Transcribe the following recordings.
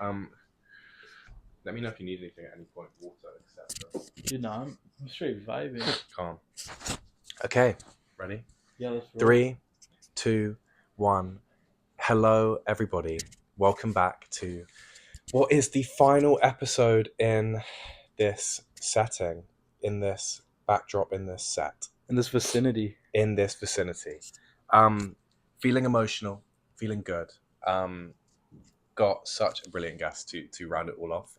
Um, Let me know if you need anything at any point. Water, etc. Dude, no, I'm straight vibing. Calm. Okay, ready? Yeah, let's roll. 3, 2, 1. Hello, everybody. Welcome back to what is the final episode in this setting, in this backdrop, in this set, In this vicinity. in this vicinity. Feeling emotional, feeling good. Got such a brilliant guest to round it all off.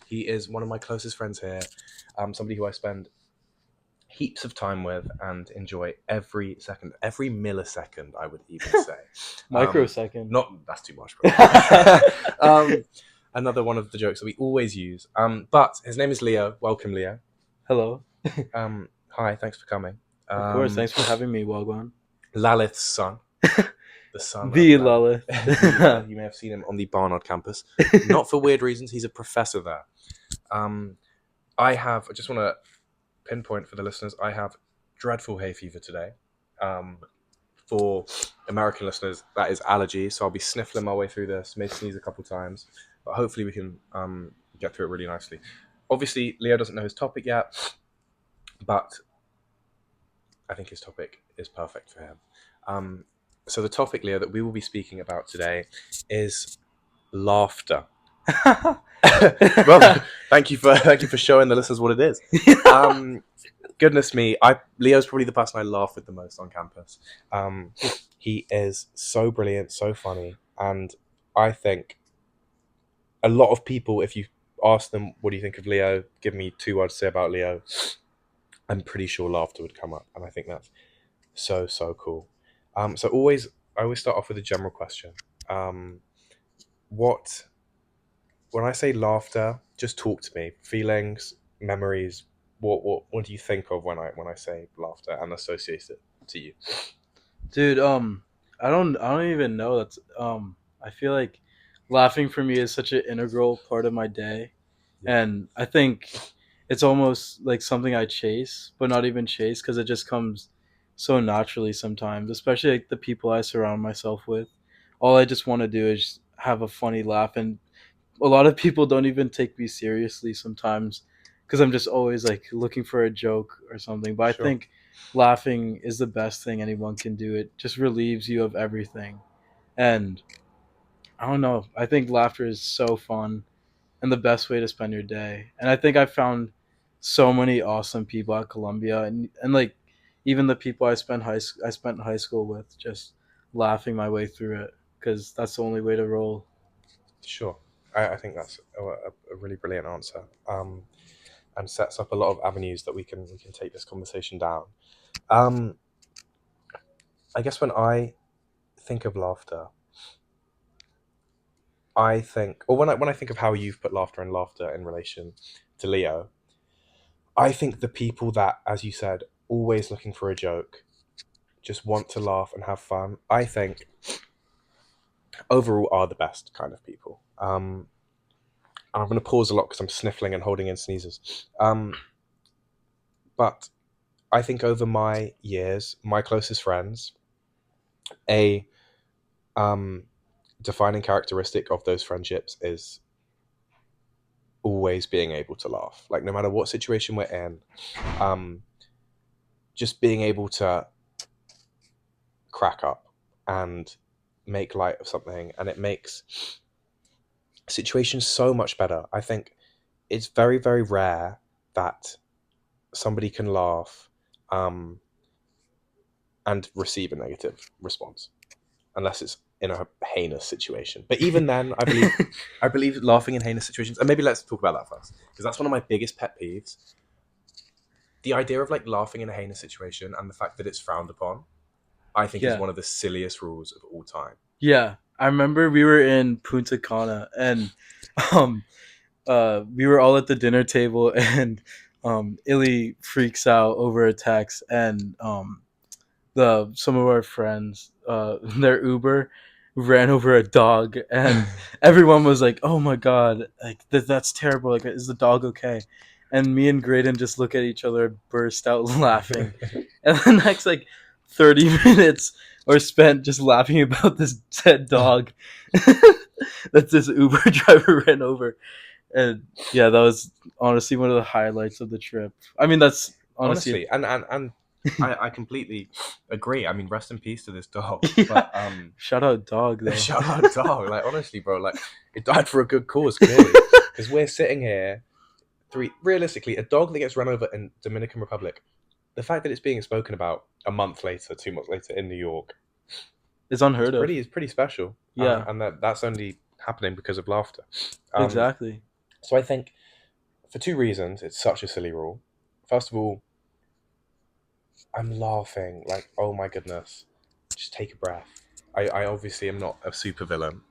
He is one of my closest friends here. Somebody who I spend heaps of time with and enjoy every second, every millisecond, I would even say. Microsecond. Not that's too much. Another one of the jokes that we always use. But his name is Leo. Welcome, Leo. Hello. Hi, thanks for coming. Of course, thanks for having me, Wagwan. Lalith's son. The son. The of Lalith. You may have seen him on the Barnard campus. Not for weird reasons. He's a professor there. I just want to pinpoint for the listeners, I have dreadful hay fever today. For American listeners, that is allergy, so I'll be sniffling my way through this, may sneeze a couple times, but hopefully we can get through it really nicely. Obviously, Leo doesn't know his topic yet, but I think his topic is perfect for him. So the topic, Leo, that we will be speaking about today is laughter. Well, thank you for showing the listeners what it is. Goodness me, Leo's probably the person I laugh with the most on campus. He is so brilliant, so funny, and I think a lot of people, if you ask them, what do you think of Leo, give me 2 words to say about Leo, I'm pretty sure laughter would come up, and I think that's so cool. So I always start off with a general question. When I say laughter, just talk to me. Feelings, memories. What do you think of when I say laughter and associate it to you? Dude, I don't even know. I feel like laughing for me is such an integral part of my day. Yeah. And I think it's almost like something I chase, but not even chase because it just comes so naturally sometimes, especially like the people I surround myself with. All I just want to do is have a funny laugh. And a lot of people don't even take me seriously sometimes because I'm just always like looking for a joke or something. But I Sure. think laughing is the best thing anyone can do. It just relieves you of everything. And I don't know. I think laughter is so fun and the best way to spend your day. And I think I found so many awesome people at Columbia, and like even the people I spent high school with, just laughing my way through it because that's the only way to roll. Sure. I think that's a really brilliant answer. And sets up a lot of avenues that we can take this conversation down. Um, I guess when I think of laughter, when I think of how you've put laughter and laughter in relation to Leo, I think the people that, as you said, always looking for a joke, just want to laugh and have fun, I think overall are the best kind of people. I'm going to pause a lot because I'm sniffling and holding in sneezes. But I think over my years, my closest friends, a defining characteristic of those friendships is always being able to laugh. Like no matter what situation we're in, just being able to crack up and make light of something, and it makes situations so much better. I think it's very, very rare that somebody can laugh and receive a negative response, unless it's in a heinous situation. But even then, I believe laughing in heinous situations, and maybe let's talk about that first, because that's one of my biggest pet peeves. The idea of like laughing in a heinous situation and the fact that it's frowned upon, I think is Yeah, one of the silliest rules of all time. yeah. I remember we were in Punta Cana and um we were all at the dinner table and Illy freaks out over a text and the some of our friends their Uber ran over a dog and everyone was like, "Oh my god, like that's terrible. Like is the dog okay?" And me and Graydon just look at each other, burst out laughing. And the next like 30 minutes or spent just laughing about this dead dog that this Uber driver ran over. And yeah, that was honestly one of the highlights of the trip. I mean, that's honestly, Honestly, and I completely agree. I mean, rest in peace to this dog. yeah. But Shout out dog though. shout out dog. Like honestly, bro, like it died for a good cause, clearly. Because we're sitting here, realistically, a dog that gets run over in Dominican Republic. The fact that it's being spoken about a month later, 2 months later in New York, It's unheard of. is pretty special. Yeah, And that's only happening because of laughter. Um, exactly. so I think for two reasons, it's such a silly rule. First of all, I'm laughing like, oh my goodness, just take a breath. I obviously am not a super villain.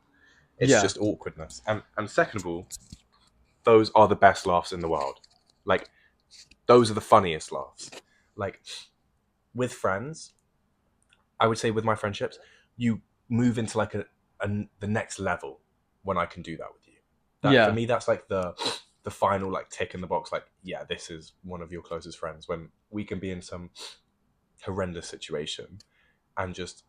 It's Yeah, just awkwardness. And second of all, those are the best laughs in the world. Like those are the funniest laughs. Like with friends, I would say with my friendships, you move into like the next level when I can do that with you. That for yeah, me, that's like the final like tick in the box. Like, yeah, this is one of your closest friends. When we can be in some horrendous situation and just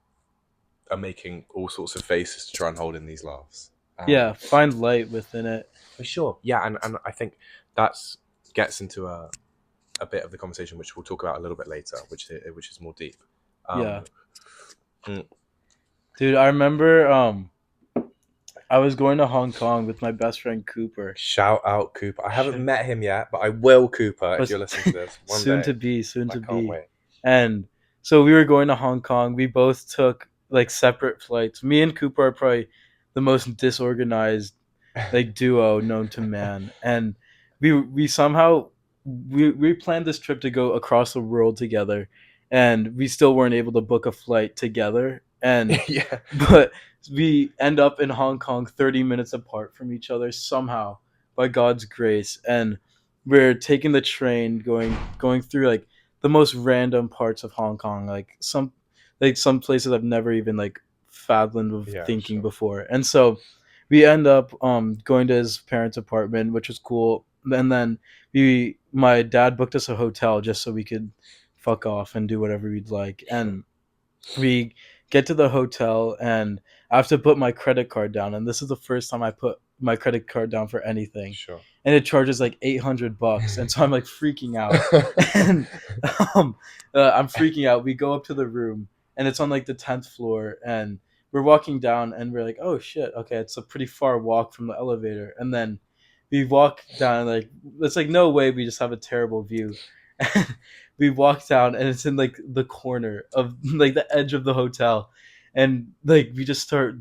are making all sorts of faces to try and hold in these laughs. yeah. Find light within it. For sure, yeah, and I think that's gets into a bit of the conversation which we'll talk about a little bit later, which is more deep. Yeah, Um, mm, dude. I remember. I was going to Hong Kong with my best friend Cooper. Shout out Cooper. I haven't Should- met him yet, but I will, Cooper, if But you're listening to this one soon to day. be, soon I to can't be. wait. And so we were going to Hong Kong. We both took like separate flights. Me and Cooper are probably the most disorganized like duo known to man. And we somehow we planned this trip to go across the world together, and we still weren't able to book a flight together. And Yeah, but we end up in Hong Kong 30 minutes apart from each other somehow by God's grace. And we're taking the train going through like the most random parts of Hong Kong, like some places I've never even like fathomed of yeah, thinking sure. before. And so we end up going to his parents' apartment, which was cool. And then my dad booked us a hotel just so we could fuck off and do whatever we'd like. Sure. And we get to the hotel, and I have to put my credit card down, and this is the first time I put my credit card down for anything, Sure. and it charges like $800, and so I'm like freaking out, and um, I'm freaking out. We go up to the room, and it's on like the 10th floor, and we're walking down, and we're like, oh shit, okay, it's a pretty far walk from the elevator, and then we walk down, like it's like no way, we just have a terrible view. We walk down, and it's in like the corner of like the edge of the hotel, and like we just start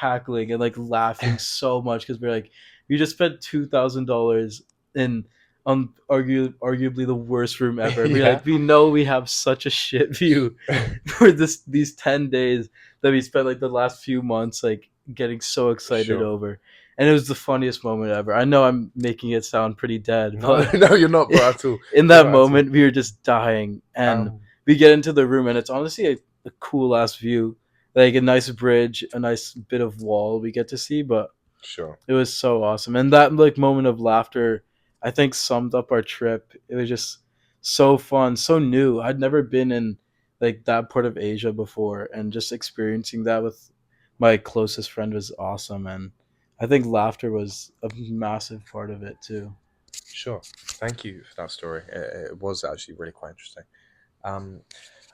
cackling and like laughing so much because we're like, we just spent $2,000 in arguably the worst room ever. We're Yeah. like, we know we have such a shit view for these 10 days that we spent like the last few months like getting so excited Sure. over. And it was the funniest moment ever. I know I'm making it sound pretty dead, No, but no, you're not, bro, at all. in You're that not at all. moment we were just dying. And Um, we get into the room, and it's honestly a cool ass view, like a nice bridge, a nice bit of wall we get to see. But sure. it was so awesome, and that like moment of laughter I think summed up our trip. It was just so fun, so new. I'd never been in like that part of Asia before, and just experiencing that with my closest friend was awesome. And I think laughter was a massive part of it too. Sure. Thank you for that story. It was actually really quite interesting. Um,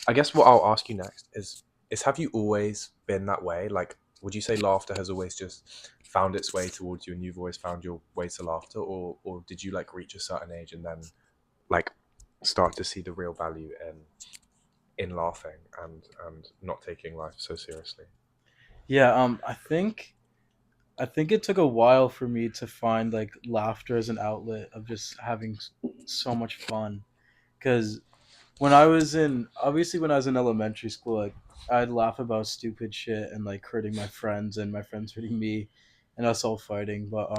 I guess what I'll ask you next is have you always been that way? Like, would you say laughter has always just found its way towards you and you've always found your way to laughter, or did you like reach a certain age and then like start to see the real value in laughing and not taking life so seriously? Yeah, I think it took a while for me to find like laughter as an outlet of just having so much fun. Because when I was in elementary school, like I'd laugh about stupid shit and like hurting my friends and my friends hurting me, and us all fighting. But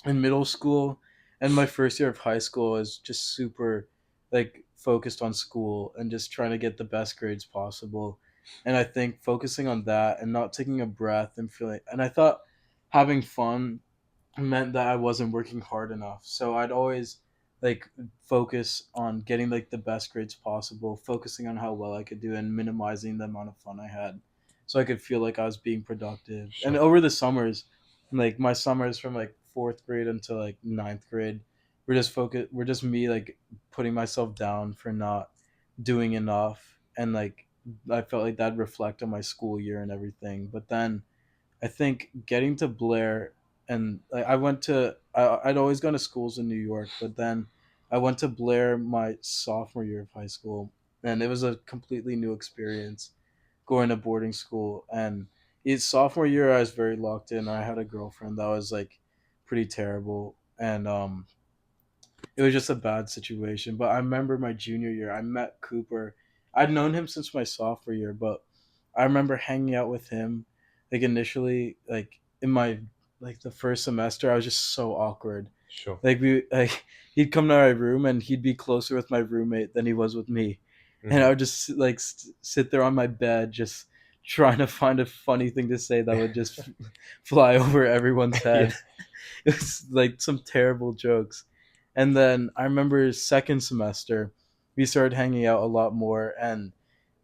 in middle school and my first year of high school, I was just super like focused on school and just trying to get the best grades possible. And I think focusing on that and not taking a breath and feeling, and I thought having fun meant that I wasn't working hard enough. So I'd always like focus on getting like the best grades possible, focusing on how well I could do, and minimizing the amount of fun I had, so I could feel like I was being productive. And Sure. over the summers, like my summers from like fourth grade until like ninth grade, we're just focused. We're just me like putting myself down for not doing enough, and like I felt like that'd reflect on my school year and everything. But then I think getting to Blair, and like I'd always gone to schools in New York, but then I went to Blair my sophomore year of high school, and it was a completely new experience going to boarding school. And it's sophomore year, I was very locked in. I had a girlfriend that was like pretty terrible, and it was just a bad situation. But I remember my junior year, I met Cooper. I'd known him since my sophomore year, but I remember hanging out with him like initially, like in my like the first semester. I was just so awkward. Sure. Like we like he'd come to my room and he'd be closer with my roommate than he was with me, and Hmm. I would just like sit there on my bed just trying to find a funny thing to say that would just fly over everyone's Yeah. head. It was like some terrible jokes. And then I remember second semester, we started hanging out a lot more, and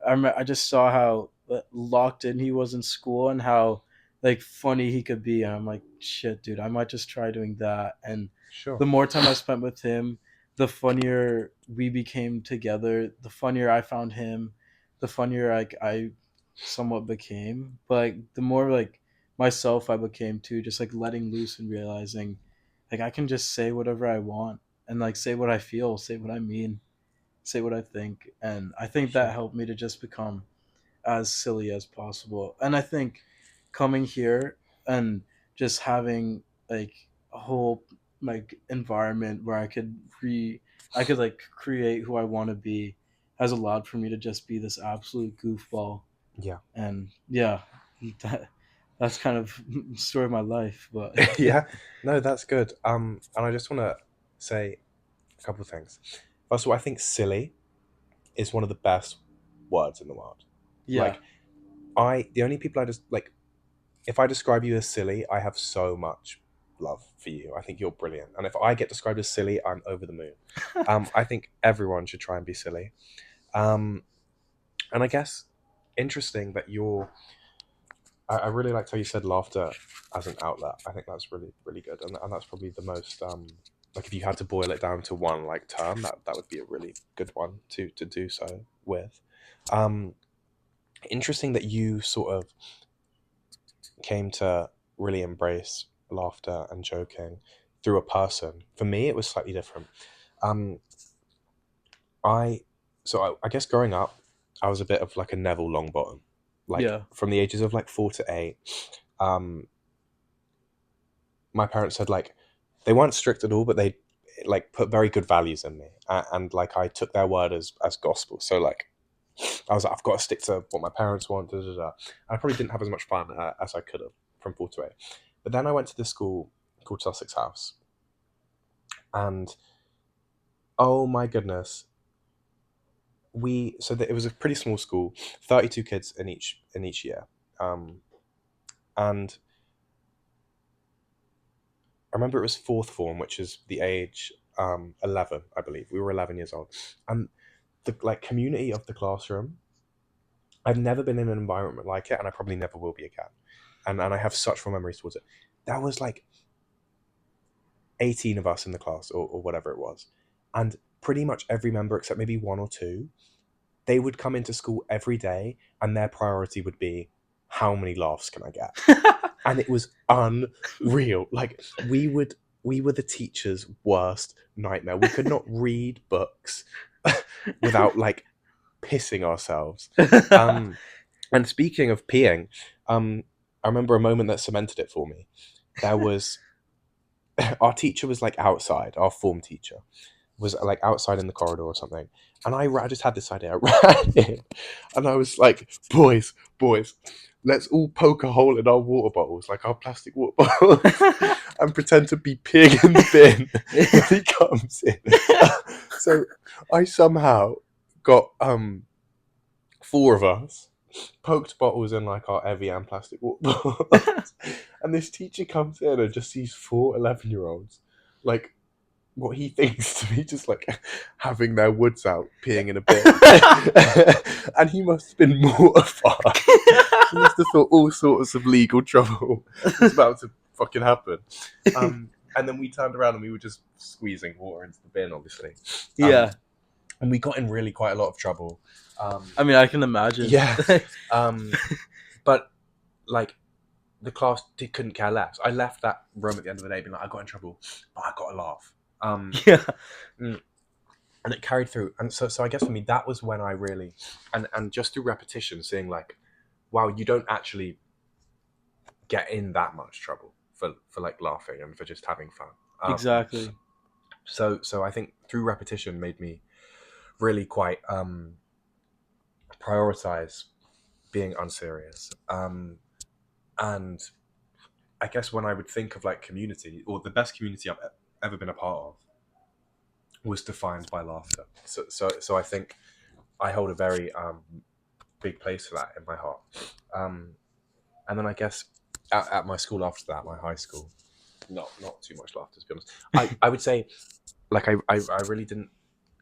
I just saw how locked in he was in school and how like funny he could be. And I'm like, shit, dude, I might just try doing that. And Sure. the more time I spent with him, the funnier we became together. The funnier I found him, the funnier like I somewhat became. But like, the more like myself I became too, just like letting loose and realizing like I can just say whatever I want and like say what I feel, say what I mean, say what I think. And I think that Sure. helped me to just become as silly as possible. And I think coming here and just having like a whole like environment where I could like create who I want to be has allowed for me to just be this absolute goofball. Yeah. And yeah, that that's kind of the story of my life. But Yeah. No, that's good. And I just want to say a couple of things. First of all, I think silly is one of the best words in the world. yeah. Like, the only people I just like, if I describe you as silly, I have so much love for you. I think you're brilliant. And if I get described as silly, I'm over the moon. I think everyone should try and be silly. Um, and I guess interesting that I really liked how you said laughter as an outlet. I think that's really, really good. And that's probably the most, like if you had to boil it down to one like term, that would be a really good one to do so with. Um, Interesting that you sort of came to really embrace laughter and joking through a person. For me, it was slightly different. Um, I I guess growing up, I was a bit of like a Neville Longbottom. Like Yeah. from the ages of like 4 to 8, um, my parents said like they weren't strict at all, but they like put very good values in me, and like I took their word as gospel. So like I was like, I've got to stick to what my parents want. Da, da, da. I probably didn't have as much fun as I could have from 4 to 8. But then I went to this school called Sussex House, and oh my goodness, it was a pretty small school, 32 kids in each year, um, and I remember it was fourth form, which is the age 11, I believe. We were 11 years old, and the like community of the classroom. I've never been in an environment like it, and I probably never will be again. And I have such fond memories towards it. That was like 18 of us in the class, or whatever it was, and pretty much every member except maybe one or two, they would come into school every day, and their priority would be how many laughs can I get, and it was unreal. Like we were the teacher's worst nightmare. We could not read books without like pissing ourselves. Um, and speaking of peeing, I remember a moment that cemented it for me. There was our teacher was like outside. Our form teacher was like outside in the corridor or something, and I just had this idea. I ran in, and I was like, boys, let's all poke a hole in our water bottles, like our plastic water bottles, and pretend to be peeing in the bin when he comes in. So I somehow got four of us poked bottles in like our Evian plastic water bottles. And this teacher comes in and just sees four 11-year-olds like what he thinks to be just like having their woods out, peeing in a bin. And he must have been mortified. He must have thought all sorts of legal trouble was about to fucking happen. And then we turned around and we were just squeezing water into the bin, obviously. Yeah. And we got in really quite a lot of trouble. I mean, I can imagine. Yeah. But like the class couldn't care less. I left that room at the end of the day being like, I got in trouble, but I got a laugh. Yeah. And it carried through. And so I guess for me, that was when I really, and just through repetition, seeing like, wow, you don't actually get in that much trouble for like laughing and for just having fun. Exactly. So I think through repetition made me really quite prioritize being unserious. And I guess when I would think of like community, or the best community I've ever been a part of, was defined by laughter. So I think I hold a very big place for that in my heart. And then I guess at my school after that, my high school, not too much laughter, to be honest. I would say, like, I really didn't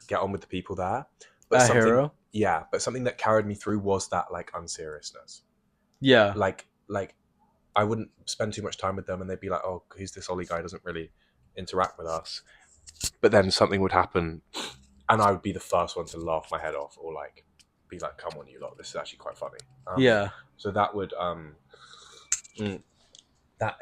get on with the people there. But At something, Harrow? yeah, but something that carried me through was that like unseriousness. Yeah. Like I wouldn't spend too much time with them, and they'd be like, "Oh, who's this Ollie guy? Doesn't really interact with us." But then something would happen, and I would be the first one to laugh my head off, or like be like, "Come on, you lot, this is actually quite funny." Yeah. So that would that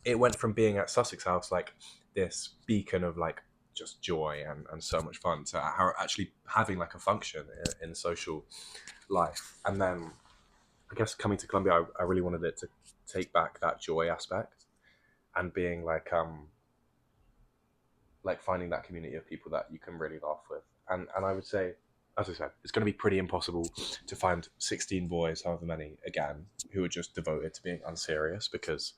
it went from being at Sussex House like this beacon of like just joy and so much fun to actually having like a function in social life. And then I guess coming to Columbia, I really wanted it to take back that joy aspect and being like finding that community of people that you can really laugh with. And I would say, as I said, it's going to be pretty impossible to find 16 boys, however many, again, who are just devoted to being unserious, because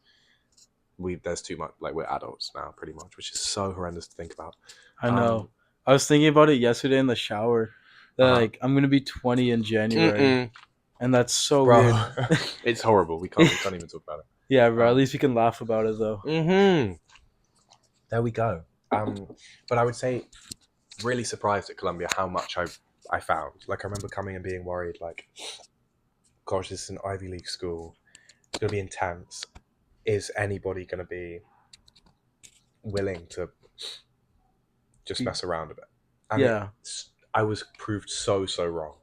there's too much, like, we're adults now pretty much, which is so horrendous to think about. I know. I was thinking about it yesterday in the shower. That like I'm gonna be 20 in January, and that's so Bro, weird. it's horrible. We can't even talk about it. Yeah, bro. At least we can laugh about it though. There we go. But I would say, really surprised at Columbia how much I found. Like, I remember coming and being worried, like, gosh, this is an Ivy League school. It's going to be intense. Is anybody going to be willing to just mess around a bit? And Yeah. I was proved so wrong.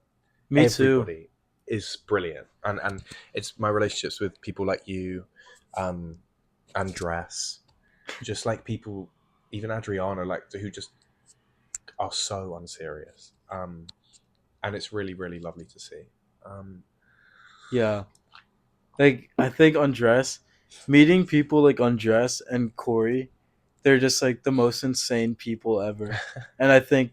Me Everybody too. is brilliant. And it's my relationships with people like you, Andres, just like people, even Adriana, like, who just are so unserious. And it's really, really lovely to see. Yeah. Like I think Andres, meeting people like Andres and Corey, they're just like the most insane people ever. And I think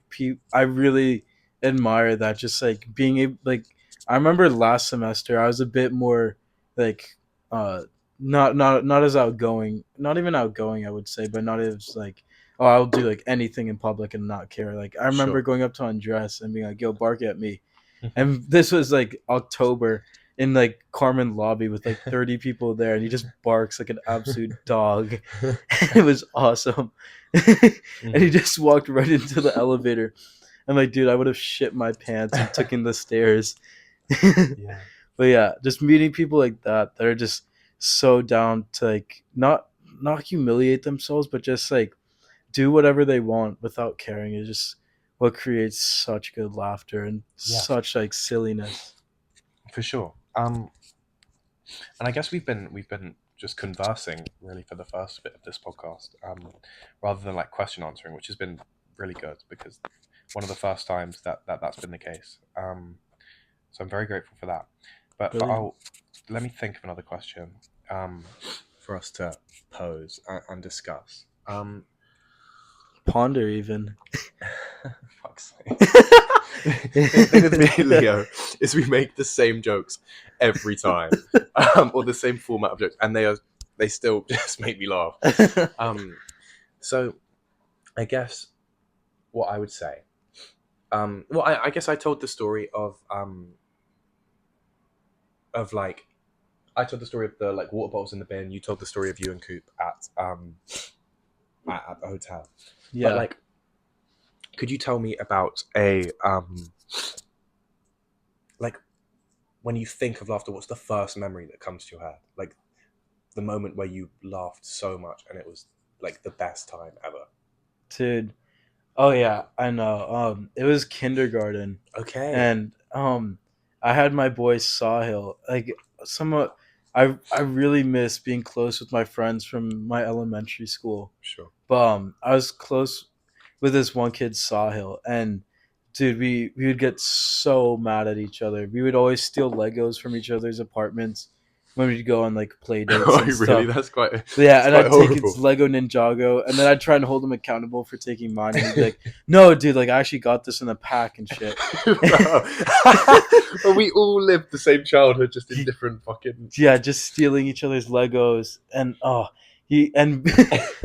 I really admire that. Just like being able, like I remember last semester I was a bit more like uh not as outgoing, not even outgoing I would say, but not as like, oh, I'll do like anything in public and not care. Like I remember Sure. going up to Andres and being like, yo, bark at me. And this was like October in like Carmen lobby with like 30 people there, and he just barks like an absolute dog. It was awesome. And he just walked right into the elevator. I'm like, dude, I would have shit my pants and taken the stairs. Yeah. But yeah, just meeting people like that are just so down to like not humiliate themselves, but just like do whatever they want without caring is just what creates such good laughter and such like silliness. For sure. And I guess we've been just conversing really for the first bit of this podcast, rather than like question answering, which has been really good, because one of the first times that's been the case. So I'm very grateful for that. But Brilliant. let me think of another question for us to pose and discuss. Ponder even. Fuck's sake. The thing with me and Leo is we make the same jokes every time, or the same format of jokes, and they still just make me laugh. So I guess what I would say, well, I guess I told the story of like, I told the story of the like water bottles in the bin. You told the story of you and Coop at at the hotel. Yeah. But like, could you tell me about a like when you think of laughter, what's the first memory that comes to your head? Like the moment where you laughed so much and it was like the best time ever. Dude. Oh yeah, I know. It was kindergarten, Okay. and I had my boy Sahil. Like somewhat, I really miss being close with my friends from my elementary school. Sure. But I was close with this one kid Sahil, and dude, we would get so mad at each other. We would always steal Legos from each other's apartments when we'd go on like play dates Oh, and really? stuff. That's quite. Yeah, It's and quite I'd take its horrible. Lego Ninjago, and then I'd try and hold him accountable for taking mine. And he'd be like, "No, dude, like I actually got this in a pack and shit." But we all lived the same childhood, just in different fucking. Yeah, just stealing each other's Legos, and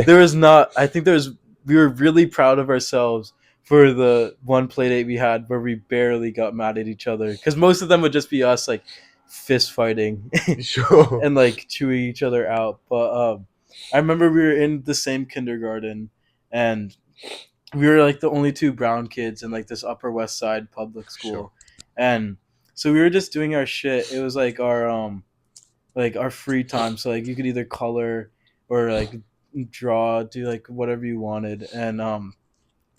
there was not. I think there was. We were really proud of ourselves for the one play date we had where we barely got mad at each other because most of them would just be us like fist fighting Sure. and like chewing each other out. But I remember we were in the same kindergarten, and we were like the only two brown kids in like this Upper West Side public school, Sure. and so we were just doing our shit. It was like our free time. So like you could either color or like draw, do like whatever you wanted. And I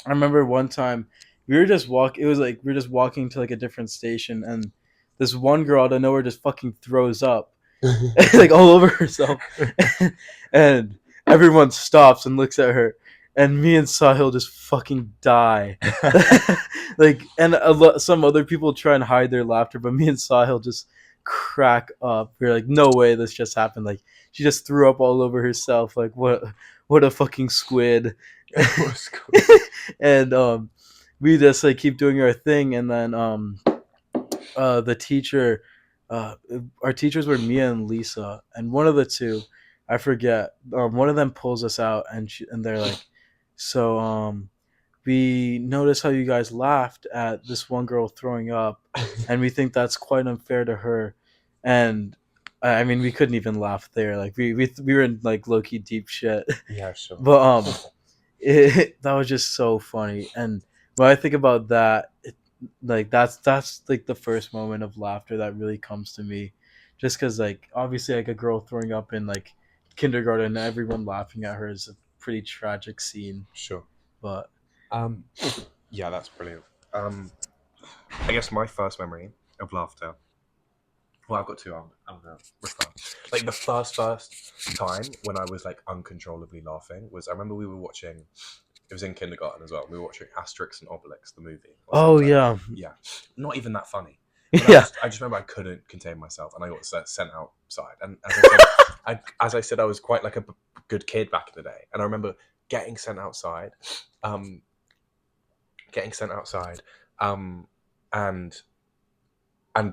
remember one time we were just walk. It was like we were just walking to like a different station, and this one girl out of nowhere just fucking throws up like all over herself, and everyone stops and looks at her, and me and Sahil just fucking die. Like, and some other people try and hide their laughter, but me and Sahil just crack up. We're like, no way, this just happened. Like, she just threw up all over herself. Like, what a fucking squid. And we just like keep doing our thing, and then the teacher, uh, our teachers were Mia and Lisa, and one of the two, I forget, one of them pulls us out, and they're like, so we noticed how you guys laughed at this one girl throwing up, and we think that's quite unfair to her, and I mean we couldn't even laugh there, like we were in like low key deep shit, Yeah, sure. but that was just so funny, and when I think about that, like that's like the first moment of laughter that really comes to me, just because like obviously like a girl throwing up in like kindergarten and everyone laughing at her is a pretty tragic scene, Sure. but Um, yeah, that's brilliant. I guess my first memory of laughter. Well, I've got two. I'm gonna refer. Like the first time when I was like uncontrollably laughing was I remember we were watching. It was in kindergarten as well. We were watching Asterix and Obelix, the movie. Or oh something like yeah. that. Yeah, not even that funny. But Yeah. I just remember I couldn't contain myself, and I got sent outside. And as I said, I was quite like a good kid back in the day, and I remember getting sent outside, um, um, and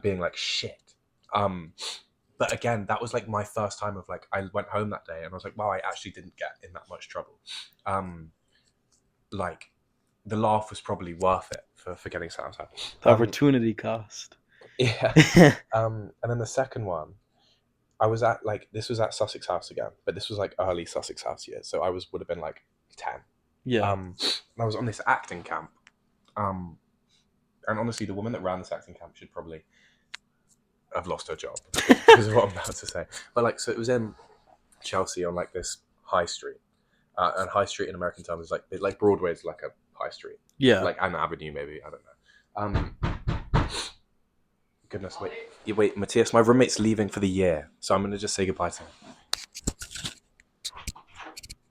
being like shit. But again, that was like my first time of like I went home that day and I was like, wow, I actually didn't get in that much trouble. Like the laugh was probably worth it for getting sent outside. The opportunity cost. Yeah. And then the second one, I was at like this was at Sussex House again, but this was like early Sussex House years, so I would have been like 10. Yeah. And I was on this acting camp. And honestly, the woman that ran this acting camp should probably have lost her job because of what I'm about to say. But like, so it was in Chelsea on like this high street, and high street in American terms is like Broadway is like a high street, Yeah. like an avenue maybe. I don't know. Goodness, wait, Matthias, my roommate's leaving for the year, so I'm gonna just say goodbye to him.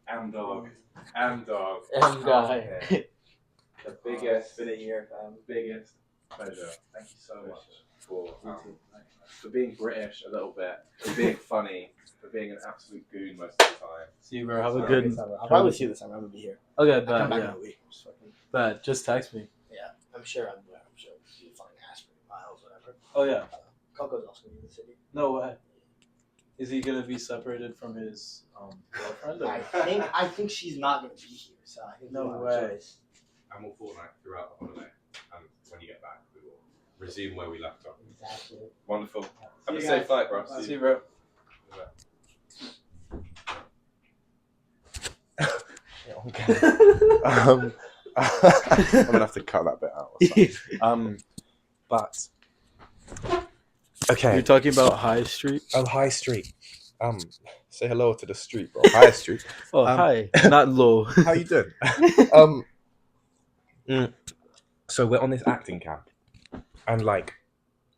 And dog. And guy. The biggest. Been a year, fam. Biggest pleasure. Thank you so much for being British a little bit, for being funny, for being an absolute goon most of the time. See, bro, have a Sorry. good. I'll probably see you this time. I'm gonna be here. Okay, I'll come bet. back Yeah, in a week. Just fucking, bet. Just text me. yeah, I'm sure it'll be a fun ass for miles, whatever. Oh yeah. Coco's also gonna be in the city. No way. Is he gonna be separated from his girlfriend? Or? I think she's not gonna be here. So I think No we'll have a way. choice. And we'll fortnight throughout the holiday, and when you get back, we will resume where we left off. Exactly. Wonderful. Have you a safe guys. flight, bro. See you, bro. Yeah. Okay. I'm gonna have to cut that bit out. Or something. But okay. You're talking about High Street? Oh, High Street. Say hello to the street, bro. High Street. Oh, hi. Not low. How you doing? So we're on this acting camp, and like,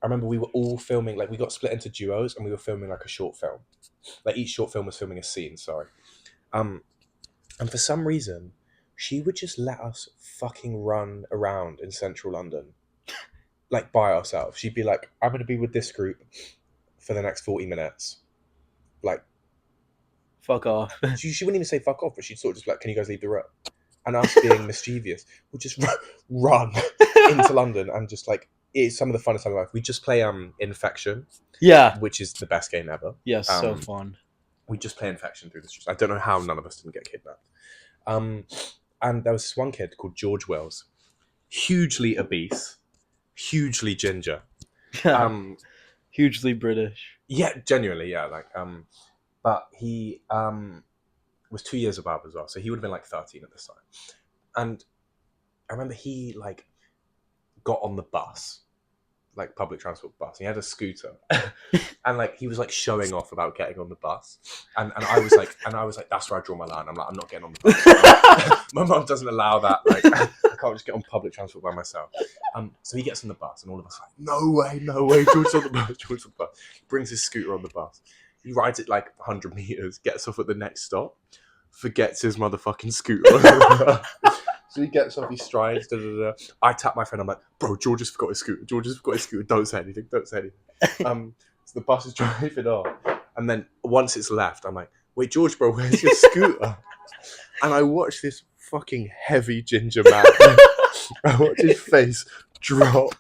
I remember we were all filming. Like, we got split into duos, and we were filming like a short film. Like, each short film was filming a scene. Sorry. And for some reason, she would just let us fucking run around in central London, like by ourselves. She'd be like, "I'm gonna be with this group for the next 40 minutes." Like, Fuck off. she wouldn't even say fuck off, but she'd sort of just be like, "Can you guys leave the room?" And us being mischievous would just run into London and just like, it's some of the funnest time of life. We just play Infection, Yeah. which is the best game ever. Yes, so fun. We just play Infection through the streets. I don't know how none of us didn't get kidnapped. And there was this one kid called George Wells, hugely obese, hugely ginger. Hugely British. Yeah, genuinely, yeah. Like, but he was 2 years above as well, so he would have been like 13 at this time. And I remember he like got on the bus, like public transport bus. He had a scooter, and like he was like showing off about getting on the bus. And I was like, that's where I draw my line. I'm like, I'm not getting on the bus. My mum doesn't allow that. Like, I can't just get on public transport by myself. So he gets on the bus, and all of us are like, no way, George's on the bus. George's on the bus. He brings his scooter on the bus. He rides it like 100 meters, gets off at the next stop, forgets his motherfucking scooter on the bus. So he gets off, he strides, I tap my friend, I'm like, bro, George just forgot his scooter. Don't say anything. So the bus is driving off. And then once it's left, I'm like, wait, George, bro, where's your scooter? And I watch this fucking heavy ginger man. I watch his face drop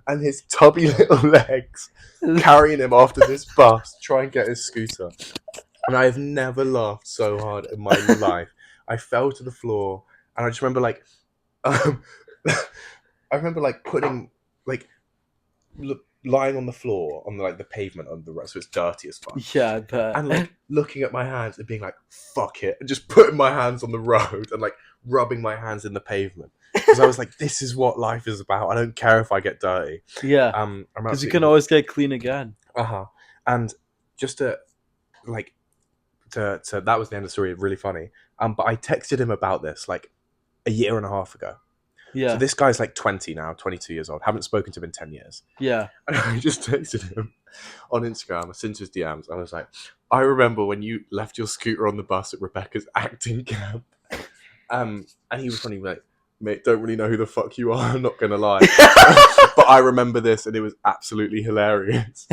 and his tubby little legs carrying him after this bus, try and get his scooter. And I have never laughed so hard in my life. I fell to the floor. And I just remember like, I remember like putting like lying on the floor on like the pavement on the road, so it's dirty as fuck. Yeah, I bet. And like looking at my hands and being like, "Fuck it," and just putting my hands on the road and like rubbing my hands in the pavement because I was like, "This is what life is about. I don't care if I get dirty." Yeah, because you can always get clean again. And just to like to that was the end of the story. Really funny. But I texted him about this like a year and a half ago. Yeah. So this guy's like 20 now, 22 years old. Haven't spoken to him in 10 years. Yeah. And I just texted him on Instagram. I sent his DMs. I was like, I remember when you left your scooter on the bus at Rebecca's acting camp. And he was funny, like, mate, don't really know who the fuck you are. I'm not going to lie. But I remember this and it was absolutely hilarious.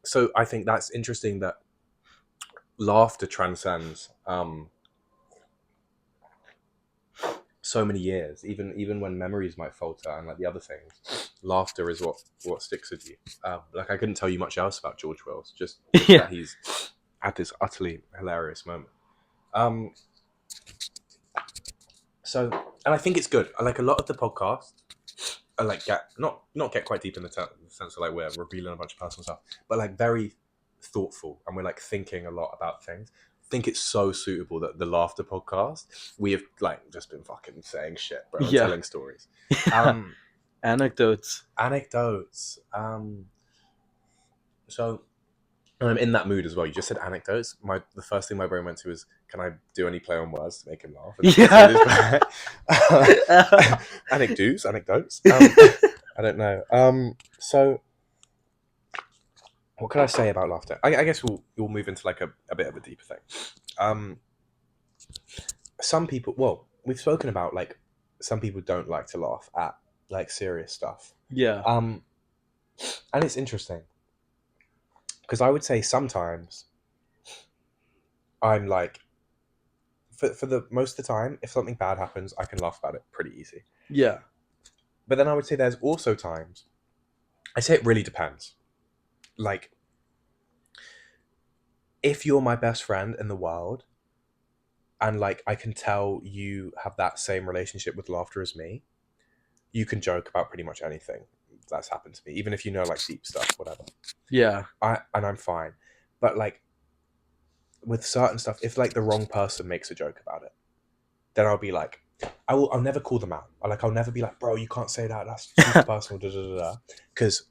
So I think that's interesting that laughter transcends so many years, even when memories might falter and like the other things, laughter is what sticks with you. Like I couldn't tell you much else about George Wells, just that he's had this utterly hilarious moment. So, and I think it's good. I like a lot of the podcast. I like not get quite deep in the sense of like we're revealing a bunch of personal stuff, but like very thoughtful, and we're like thinking a lot about things. I think it's so suitable that the Laughter podcast, we have like just been fucking saying shit, bro, and telling stories. Anecdotes. So I'm in that mood as well. You just said anecdotes. The first thing my brain went to was, can I do any play on words to make him laugh? Anecdotes. I don't know. So what can I say about laughter? I guess we'll move into like a bit of a deeper thing. Some people, well, we've spoken about like some people don't like to laugh at like serious stuff. Yeah. And it's interesting because I would say sometimes I'm like, for the most of the time, if something bad happens, I can laugh about it pretty easy. Yeah. But then I would say there's also times, I say it really depends. Like, if you're my best friend in the world and like I can tell you have that same relationship with laughter as me, you can joke about pretty much anything that's happened to me, even if you know like deep stuff, whatever. Yeah. And I'm fine. But like with certain stuff, if like the wrong person makes a joke about it, then I'll be like, I'll never call them out. I'll never be like, bro, you can't say that. That's super personal. Because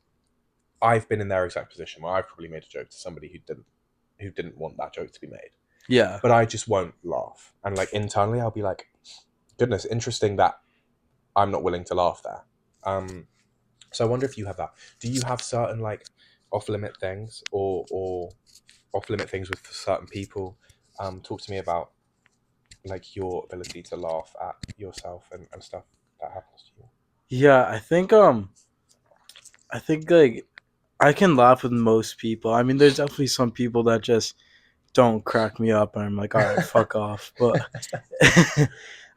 I've been in their exact position where I've probably made a joke to somebody who didn't want that joke to be made. Yeah. But I just won't laugh. And like internally, I'll be like, goodness, interesting that I'm not willing to laugh there. So I wonder if you have that. Do you have certain like off limit things or off limit things with certain people? Talk to me about like your ability to laugh at yourself and stuff that happens to you. Yeah, I think like I can laugh with most people. I mean, there's definitely some people that just don't crack me up, and I'm like, all right, fuck off. But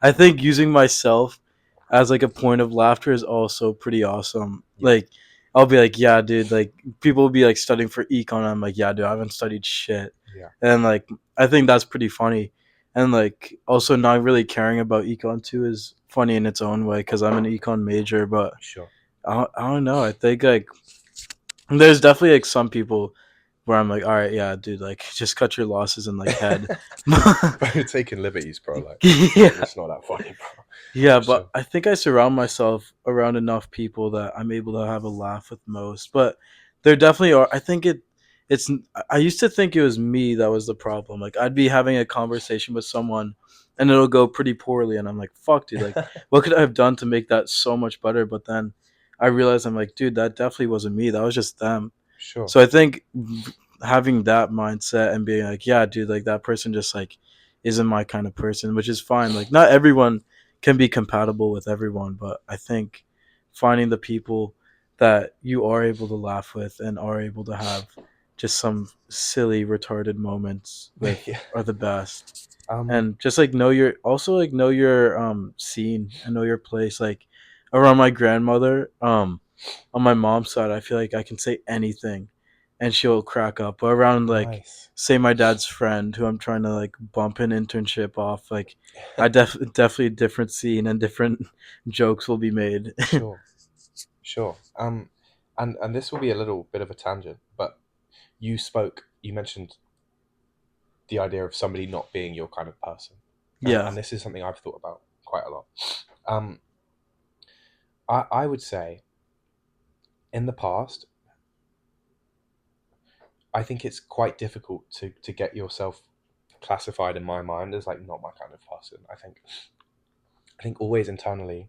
I think using myself as like a point of laughter is also pretty awesome. Yeah. Like, I'll be like, yeah, dude. Like, people will be like studying for econ. And I'm like, yeah, dude, I haven't studied shit. Yeah. And like, I think that's pretty funny. And like, also not really caring about econ too is funny in its own way because I'm an econ major. But Sure. I don't know. I think like there's definitely like some people where I'm like, all right, yeah, dude, like just cut your losses and like head. But you're taking liberties, bro. Like, Yeah. it's not that funny, bro. Yeah, So- but I think I surround myself around enough people that I'm able to have a laugh with most. But there definitely are. I think it's. I used to think it was me that was the problem. Like I'd be having a conversation with someone, and it'll go pretty poorly, and I'm like, "Fuck, dude! Like, what could I have done to make that so much better?" But then I realized I'm like, "Dude, that definitely wasn't me. That was just them." Sure. So I think having that mindset and being like, "Yeah, dude, like that person just like isn't my kind of person," which is fine. Like not everyone can be compatible with everyone, but I think finding the people that you are able to laugh with and are able to have just some silly retarded moments with Yeah. are the best. Um, And just like know your also like know your scene and know your place. Like around my grandmother, on my mom's side, I feel like I can say anything and she'll crack up. But around like nice. say my dad's friend who I'm trying to like bump an internship off, like I definitely a different scene and different jokes will be made. Sure. Sure. And this will be a little bit of a tangent, but you mentioned the idea of somebody not being your kind of person. Yeah. And this is something I've thought about quite a lot. I would say in the past, I think it's quite difficult to get yourself classified in my mind as like not my kind of person. I think always internally.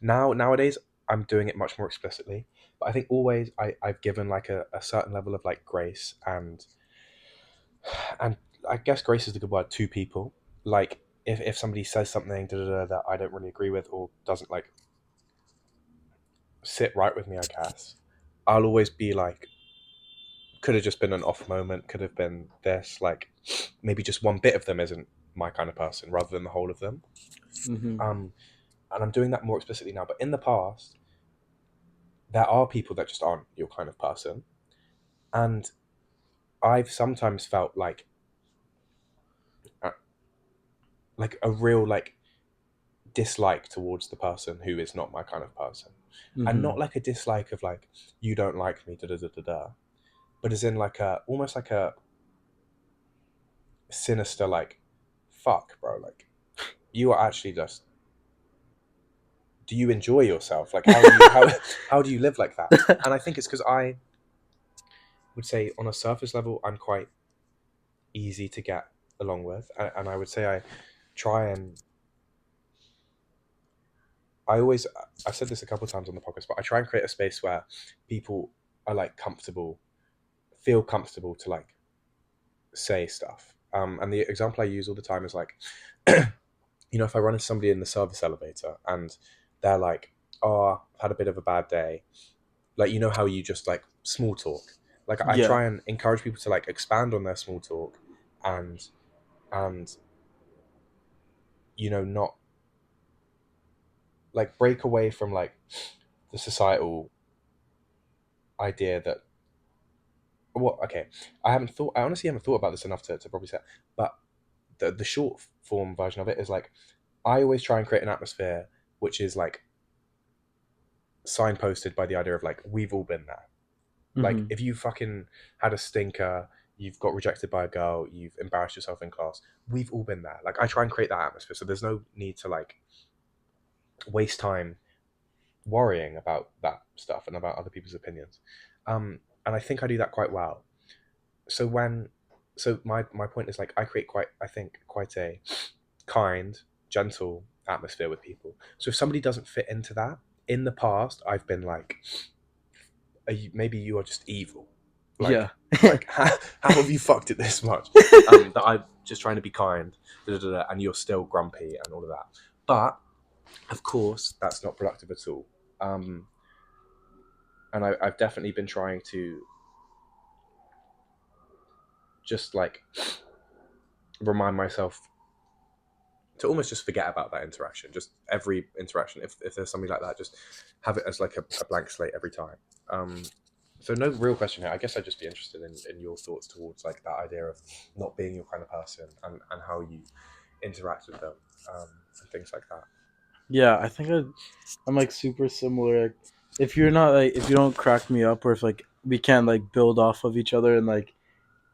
Nowadays I'm doing it much more explicitly, but I think always I've given like a certain level of like grace and I guess grace is the good word to people. Like if somebody says something that I don't really agree with or doesn't like sit right with me, I guess I'll always be like, could have just been an off moment, could have been this, like maybe just one bit of them isn't my kind of person rather than the whole of them. Mm-hmm. And I'm doing that more explicitly now, but in the past there are people that just aren't your kind of person, and I've sometimes felt uh, like a real like dislike towards the person who is not my kind of person. Mm-hmm. And not like a dislike of like you don't like me but as in like a almost like a sinister like fuck bro, like you are actually just, do you enjoy yourself, like how do you live like that? And I think it's because I would say on a surface level I'm quite easy to get along with, and I would say I try and I always, I've said this a couple of times on the podcast, but I try and create a space where people are like feel comfortable to like say stuff. And the example I use all the time is like, if I run into somebody in the service elevator and they're like, "Oh, I've had a bit of a bad day," like how you just like small talk. Like I Yeah. try and encourage people to like expand on their small talk, and and not like break away from like the societal idea that, well, okay, I honestly haven't thought about this enough to probably say it, but the short form version of it is like I always try and create an atmosphere which is like signposted by the idea of like we've all been there. Like Mm-hmm. if you fucking had a stinker, you've got rejected by a girl, you've embarrassed yourself in class. We've all been there. Like I try and create that atmosphere, so there's no need to like waste time worrying about that stuff and about other people's opinions. And I think I do that quite well. So my point is like I create quite a kind, gentle atmosphere with people. So if somebody doesn't fit into that, in the past I've been like, maybe you are just evil. Like, Yeah. like how have you fucked it this much? That I'm just trying to be kind, and you're still grumpy and all of that. But of course, that's not productive at all. And I've definitely been trying to just like remind myself to almost just forget about that interaction. Just every interaction, if there's something like that, just have it as like a blank slate every time. So no real question here. I guess I'd just be interested in your thoughts towards like that idea of not being your kind of person and how you interact with them, and things like that. Yeah, I think I'm like super similar. Like, if you're not like if you don't crack me up, or if like we can't like build off of each other and like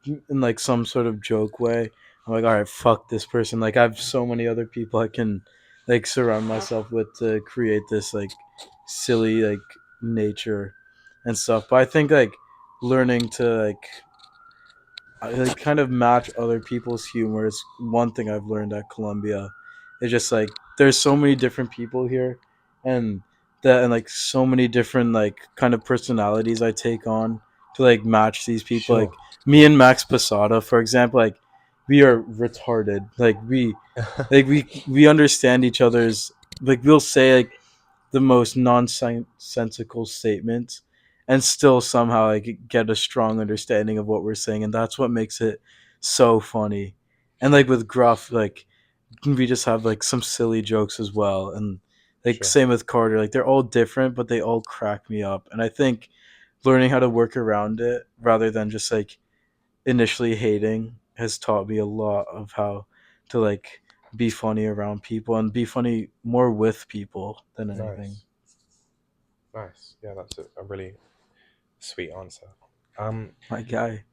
in like some sort of joke way, I'm like, all right, fuck this person. Like I have so many other people I can like surround myself with to create this like silly like nature and stuff. But I think like learning to like kind of match other people's humor is one thing I've learned at Columbia. It's just like there's so many different people here, and and like so many different like kind of personalities I take on to like match these people. Like Sure. me and Max Posada, for example, like we are retarded. Like we understand each other's like we'll say like the most nonsensical statements and still somehow like get a strong understanding of what we're saying, and that's what makes it so funny. And like with Gruff, like we just have like some silly jokes as well, and like Sure. same with Carter. Like they're all different, but they all crack me up. And I think learning how to work around it rather than just like initially hating has taught me a lot of how to like be funny around people and be funny more with people than anything. Nice. Nice. Yeah, that's a really sweet answer. Um, My guy.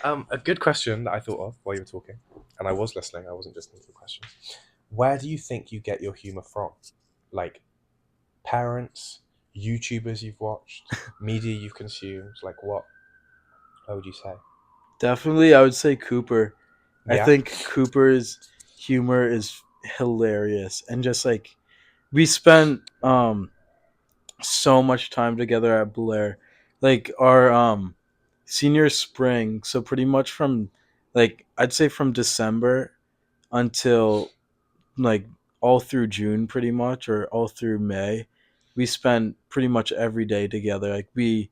a good question that I thought of while you were talking, and I was listening. I wasn't just thinking of questions. Where do you think you get your humor from? Like parents, YouTubers you've watched, media you've consumed. Like what? What would you say? Definitely, I would say Cooper. I Yeah. think Cooper's humor is hilarious, and just like we spent so much time together at Blair, like our senior spring. So pretty much from like I'd say from December until like all through June, pretty much, or all through May, we spent pretty much every day together. Like we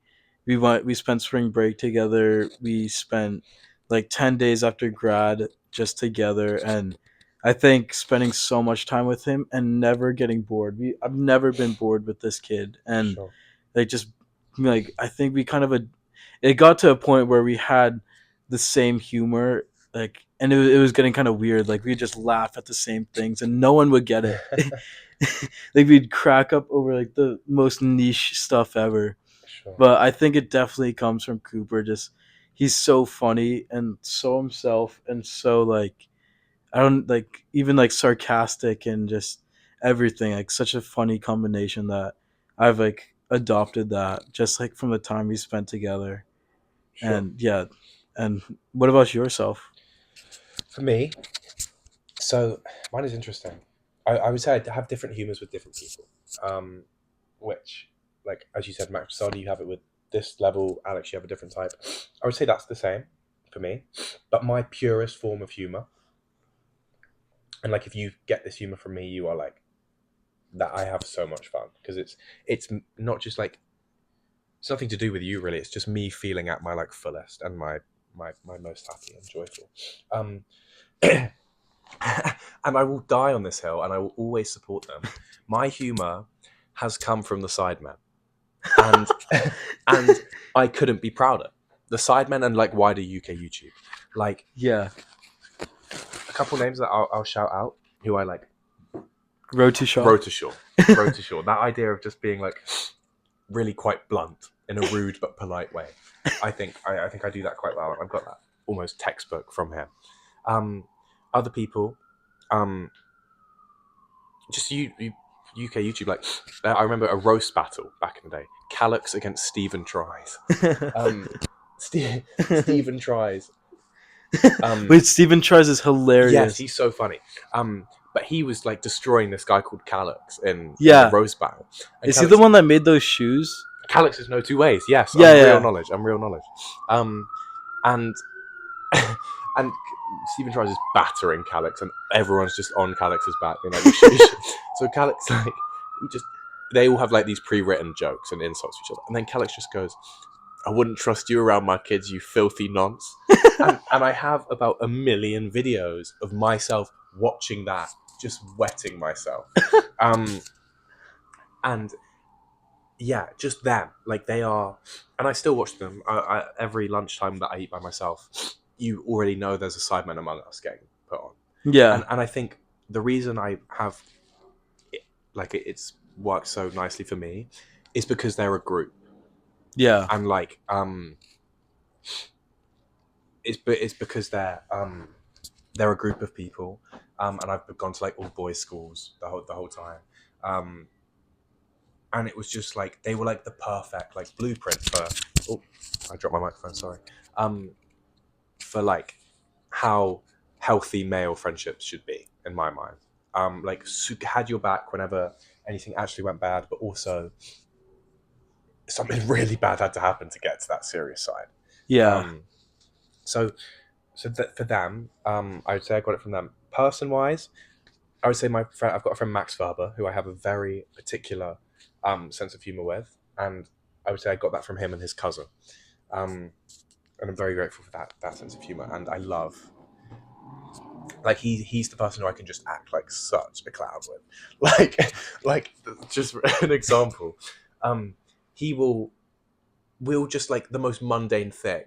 spent spring break together. We spent like 10 days after grad just together, and I think spending so much time with him and never getting bored. I've never been bored with this kid, and Sure. like just like I think we kind of it got to a point where we had the same humor, like, and it was getting kind of weird. Like we just laugh at the same things and no one would get it. Like we'd crack up over like the most niche stuff ever. Sure. But I think it definitely comes from Cooper. Just he's so funny and so himself and so like I don't like even like sarcastic and just everything. Like such a funny combination that I've like adopted that just like from the time we spent together. Sure. And yeah, and what about yourself? For me, so mine is interesting. I would say I have different humors with different people. Which, like as you said, Max Sadi, you have it with this level. Alex, you have a different type. I would say that's the same for me. But my purest form of humor, and like if you get this humor from me, you are like that. I have so much fun because it's not just like it's nothing to do with you really. It's just me feeling at my like fullest and my most happy and joyful. Um, and I will die on this hill, and I will always support them. My humor has come from the Sidemen, and and I couldn't be prouder. The Sidemen and like wider UK YouTube, like Yeah, a couple names that I'll shout out who I like. Road to Shaw. Road to Shore. Road to Shore. That idea of just being like really quite blunt in a rude but polite way. I think I do that quite well. I've got that almost textbook from him. Other people, just UK YouTube, like I remember a roast battle back in the day. Calix against Stephen Tries. Stephen Tries. Wait, Stephen Tries is hilarious. Yes, he's so funny. But he was like destroying this guy called Calix in Yeah. the roast battle. And Is he the one that made those shoes? Calix is no two ways. Yes, Yeah, real yeah. knowledge. I'm real knowledge. And and Stephen Tries is battering Calix, and everyone's just on Calix's back. Being like, you should. So Calix, like, they all have like these pre-written jokes and insults to each other, and then Calix just goes, "I wouldn't trust you around my kids, you filthy nonce." and I have about 1 million videos of myself watching that, just wetting myself. And yeah, just them. Like, they are, and I still watch them. Every lunchtime that I eat by myself, you already know there's a Sidemen Among Us getting put on. Yeah. And I think the reason I have it's worked so nicely for me is because they're a group. Yeah. And like it's because they're a group of people, and I've gone to like all boys schools the whole time, and it was just like they were like the perfect like blueprint for. Oh, I dropped my microphone. Sorry. For like how healthy male friendships should be in my mind. Like had your back whenever anything actually went bad, but also something really bad had to happen to get to that serious side. Yeah. So for them, I would say I got it from them. Person wise, I would say I've got a friend Max Verber, who I have a very particular sense of humor with, and I would say I got that from him and his cousin. And I'm very grateful for that sense of humor, and I love. Like he's the person who I can just act like such a clown with, like just an example, he will just like the most mundane thing,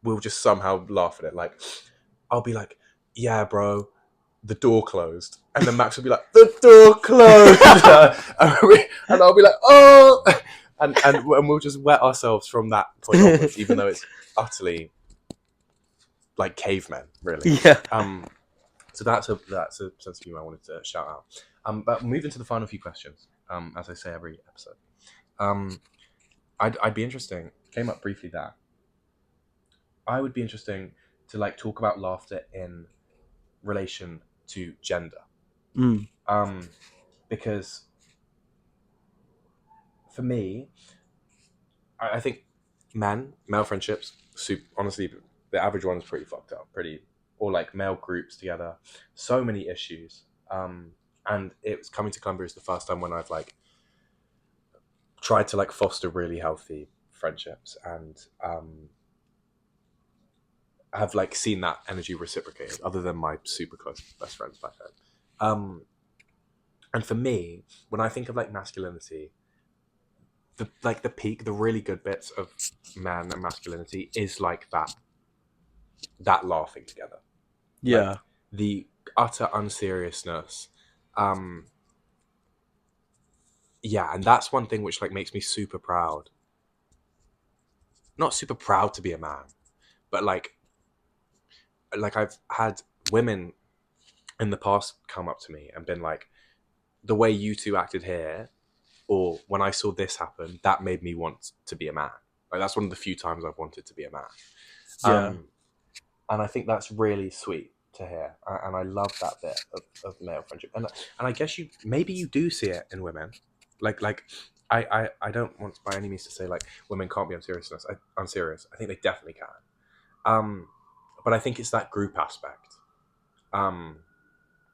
we'll just somehow laugh at it. Like I'll be like, "Yeah, bro, the door closed," and then Max will be like, "The door closed," and I'll be like, "Oh," and we'll just wet ourselves from that point onwards, even though it's utterly like cavemen, really. Yeah. So that's a sense of humor I wanted to shout out. But moving to the final few questions, as I say every episode. I'd be interesting. Came up briefly there. I would be interesting to like talk about laughter in relation to gender, because for me, I think male friendships, honestly, the average one is pretty fucked up, or like male groups together, so many issues. And it was coming to Columbia is the first time when I've like tried to like foster really healthy friendships, and have like seen that energy reciprocated, other than my super close best friends back then. And for me, when I think of like masculinity, the peak, the really good bits of man and masculinity is like that laughing together. Yeah. Like, the utter unseriousness. Yeah, and that's one thing which like makes me super proud. Not super proud to be a man, but like I've had women in the past come up to me and been like, the way you two acted here, or when I saw this happen, that made me want to be a man. Like, that's one of the few times I've wanted to be a man. Yeah. And I think that's really sweet to hear, and I love that bit of male friendship. And I guess maybe you do see it in women. Like I don't want by any means to say like women can't be unserious. I think they definitely can. But I think it's that group aspect,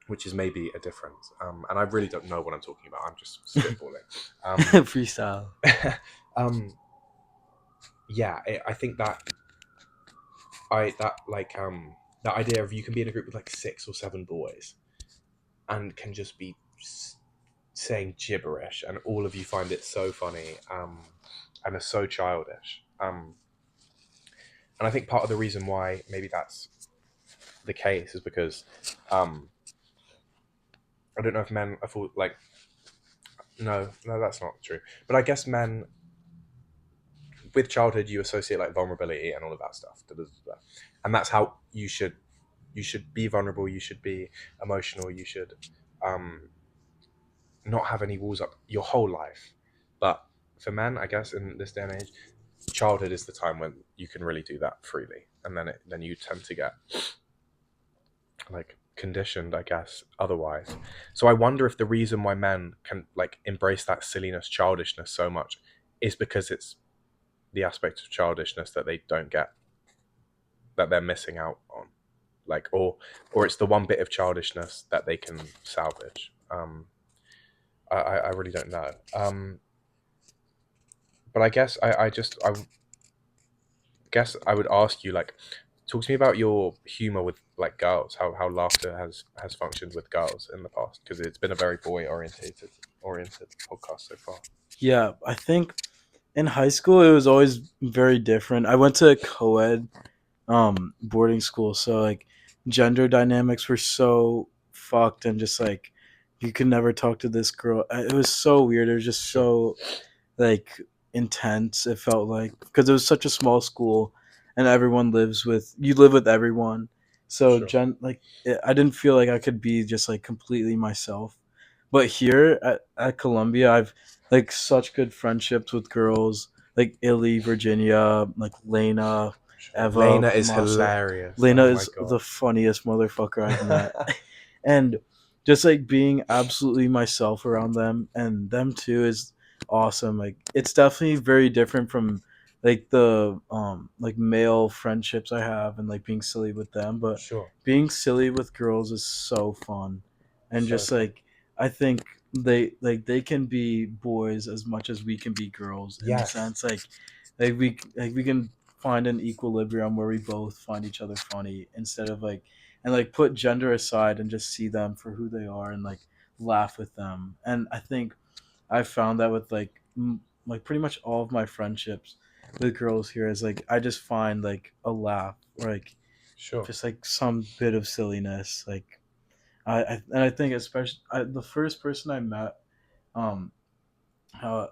which is maybe a difference. And I really don't know what I'm talking about. I'm just spitballing. Freestyle. Yeah, I think that that idea of you can be in a group with like 6 or 7 boys and can just be saying gibberish, and all of you find it so funny, and are so childish. And I think part of the reason why maybe that's the case is because I don't know if men are like no, that's not true. But I guess men with childhood you associate like vulnerability and all of that stuff, and that's how you should be vulnerable. You should be emotional. You should not have any walls up your whole life. But for men, I guess in this day and age, childhood is the time when you can really do that freely, and then you tend to get like conditioned, I guess, otherwise. So I wonder if the reason why men can like embrace that silliness, childishness so much is because it's the aspect of childishness that they don't get, that they're missing out on, like, or it's the one bit of childishness that they can salvage. I really don't know. But I guess I guess I would ask you, like, talk to me about your humor with like girls, how laughter has functioned with girls in the past, because it's been a very boy oriented podcast so far. Yeah, I think in high school it was always very different. I went to a co-ed boarding school, so like gender dynamics were so fucked, and just like you could never talk to this girl. It was so weird. It was just so like intense. It felt like, because it was such a small school, and everyone live with everyone. So Sure. I didn't feel like I could be just like completely myself. But here at Columbia, I've like such good friendships with girls like Illy, Virginia, like Lena, Eva, Lena is Masa. hilarious. Lena Oh my is god. the funniest motherfucker I've met. And just like being absolutely myself around them, and them too, is awesome. Like it's definitely very different from like the like male friendships I have, and like being silly with them, but Sure. being silly with girls is so fun. And So just like I think they can be boys as much as we can be girls, in the yes. sense like we can find an equilibrium where we both find each other funny, instead of like, and like put gender aside and just see them for who they are, and like laugh with them. And I think I found that with like like pretty much all of my friendships with girls here, is like I just find like a laugh, or like Sure. just like some bit of silliness. Like and I think especially the first person I met, um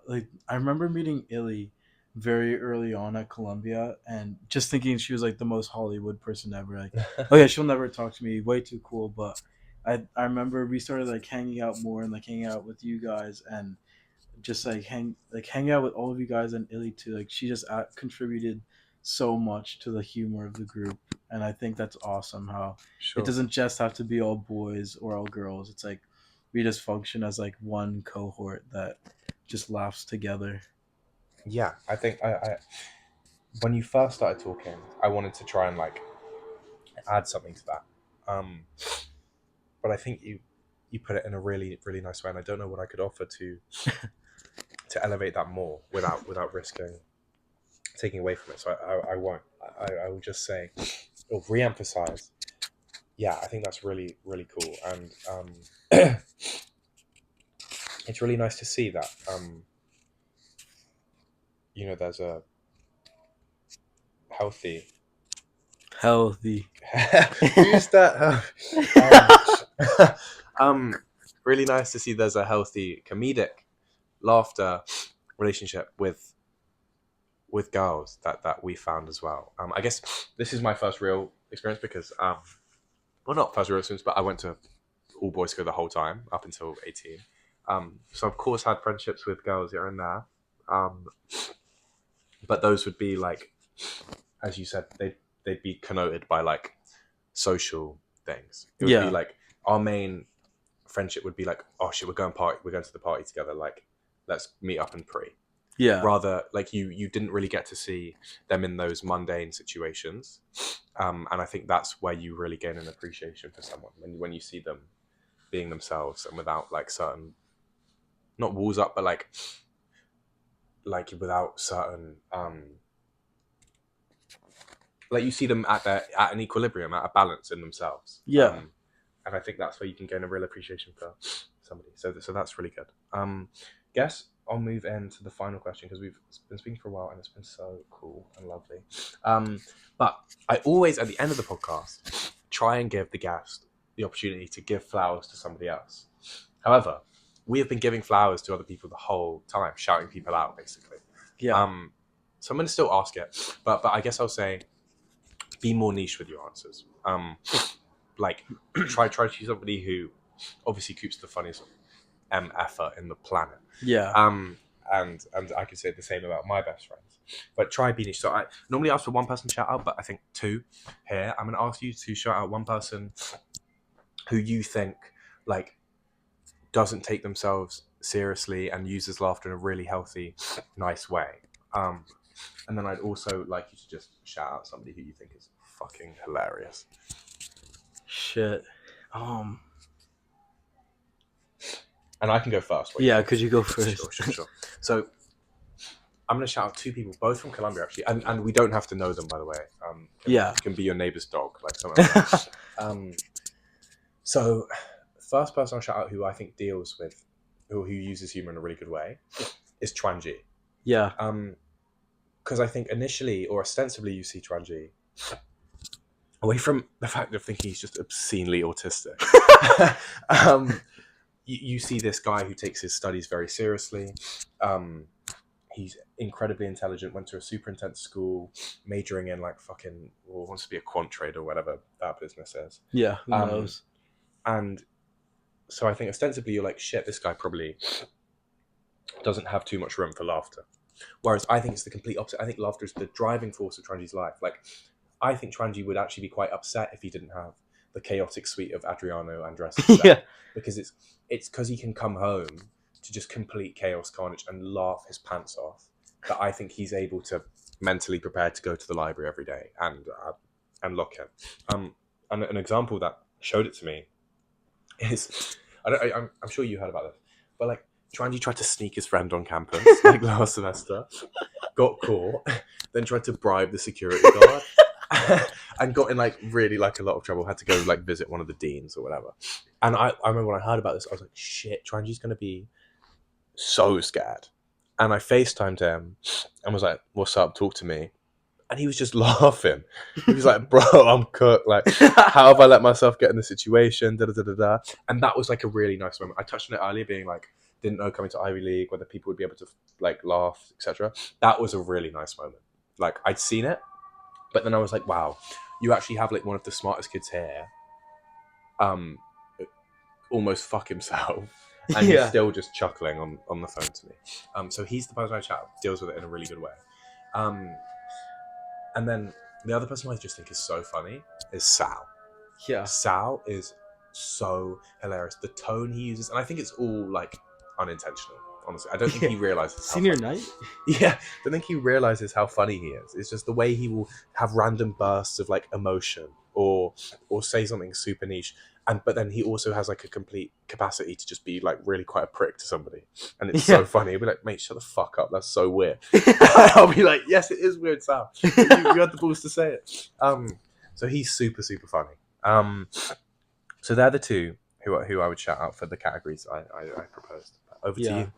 like I remember meeting Illy very early on at Columbia, and just thinking she was like the most Hollywood person ever. Like, oh yeah, she'll never talk to me. Way too cool. But I remember we started like hanging out more, and like hanging out with you guys, and just like hanging out with all of you guys, and Illy too. Like she just contributed so much to the humor of the group, and I think that's awesome. How it Sure. doesn't just have to be all boys or all girls. It's like we just function as like one cohort that just laughs together. Yeah, I think I when you first started talking, I wanted to try and like add something to that. But I think you put it in a really really nice way, and I don't know what I could offer to elevate that more without risking taking away from it. So I won't. I will just say, or re-emphasize. Yeah, I think that's really really cool, and it's really nice to see that. There's a healthy. Healthy. Who's that? Really nice to see there's a healthy comedic laughter relationship with girls that we found as well. I guess this is my first real experience because well, not first real experience, but I went to all boys school the whole time up until 18. So of course had friendships with girls here and there, but those would be like, as you said, they'd be connoted by like social things. It would be Yeah. like our main friendship would be like, oh shit, we're going to the party together, like let's meet up and pre. Yeah. Rather, like you didn't really get to see them in those mundane situations, and I think that's where you really gain an appreciation for someone, when you see them being themselves and without like certain, not walls up, but like without certain like you see them at an equilibrium, at a balance in themselves. Yeah. And I think that's where you can gain a real appreciation for somebody. So that's really good. Guess I'll move into the final question, because we've been speaking for a while and it's been so cool and lovely. But I always, at the end of the podcast, try and give the guest the opportunity to give flowers to somebody else. However, we have been giving flowers to other people the whole time, shouting people out, basically. Yeah. So I'm going to still ask it, but I guess I'll say be more niche with your answers. Like try to choose somebody who obviously keeps the funniest effort in the planet. Yeah. And I can say the same about my best friends. But try be niche. So I normally ask for one person shout out, but I think two here. I'm going to ask you to shout out one person who you think like doesn't take themselves seriously and uses laughter in a really healthy, nice way. And then I'd also like you to just shout out somebody who you think is fucking hilarious. Shit. And I can go first. Yeah, could you go first? Sure. So I'm going to shout out two people, both from Colombia, actually. And we don't have to know them, by the way. Yeah. It can be your neighbor's dog, like something like that. So first person I'll shout out who I think deals with, who uses humor in a really good way, is Chuanji. Yeah. Because I think initially or ostensibly you see Chuanji, away from the fact of thinking he's just obscenely autistic, you see this guy who takes his studies very seriously. He's incredibly intelligent, went to a super intense school, majoring in like fucking, or wants to be a quant trader or whatever that business is. Yeah, who knows? And so I think ostensibly you're like, shit, this guy probably doesn't have too much room for laughter. Whereas I think it's the complete opposite. I think laughter is the driving force of Chuanji's life. Like, I think Chuanji would actually be quite upset if he didn't have the chaotic suite of Adriano Andres. Yeah. Because it's because he can come home to just complete chaos, carnage, and laugh his pants off that I think he's able to mentally prepare to go to the library every day and lock in. And an example that showed it to me is, I'm sure you heard about this, but like Chuanji tried to sneak his friend on campus like last semester, got caught, then tried to bribe the security guard. And got in like really like a lot of trouble, had to go like visit one of the deans or whatever. And I remember when I heard about this, I was like, shit, Chuanji's gonna be so scared. And I FaceTimed him and was like, what's up, talk to me. And he was just laughing. He was like, bro, I'm cooked. Like, how have I let myself get in this situation? Da, da, da, da, da. And that was like a really nice moment. I touched on it earlier, being like, didn't know coming to Ivy League whether people would be able to like laugh, etc. That was a really nice moment. Like, I'd seen it, but then I was like, wow, you actually have like one of the smartest kids here almost fuck himself. And he's still just chuckling on the phone to me. So he's the person I chat deals with it in a really good way. And then the other person I just think is so funny is Sal. Yeah. Sal is so hilarious. The tone he uses, and I think it's all like unintentional. Honestly, I don't think he realizes. Senior night? Yeah, I don't think he realizes how funny he is. It's just the way he will have random bursts of like emotion or say something super niche, but then he also has like a complete capacity to just be like really quite a prick to somebody, and it's so funny. He'll be like, "Mate, shut the fuck up. That's so weird." I'll be like, "Yes, it is weird, Sal. You had the balls to say it." So he's super super funny. So they're the two who I would shout out for the categories I proposed. Over to you.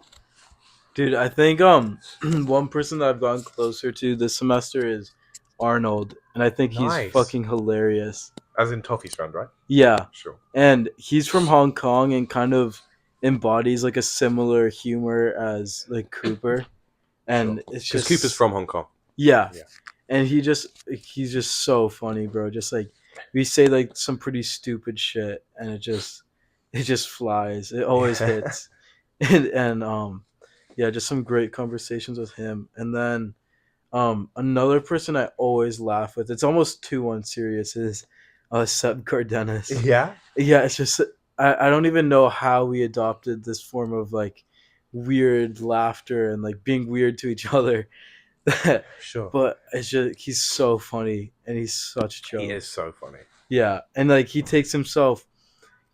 Dude, I think one person that I've gotten closer to this semester is Arnold, and I think he's fucking hilarious. As in Toffee's friend, right? Yeah. Sure. And he's from Hong Kong and kind of embodies like a similar humor as like Cooper. And it's just Cooper's from Hong Kong. Yeah. And he's just so funny, bro. Just like we say like some pretty stupid shit and it just flies. It always hits. and yeah, just some great conversations with him. And then another person I always laugh with, it's almost too unserious, is Seb Cardenas. Yeah? Yeah, it's just, I don't even know how we adopted this form of like weird laughter and like being weird to each other. Sure. But it's just, he's so funny and he's such a joke. He is so funny. Yeah, and like he takes himself,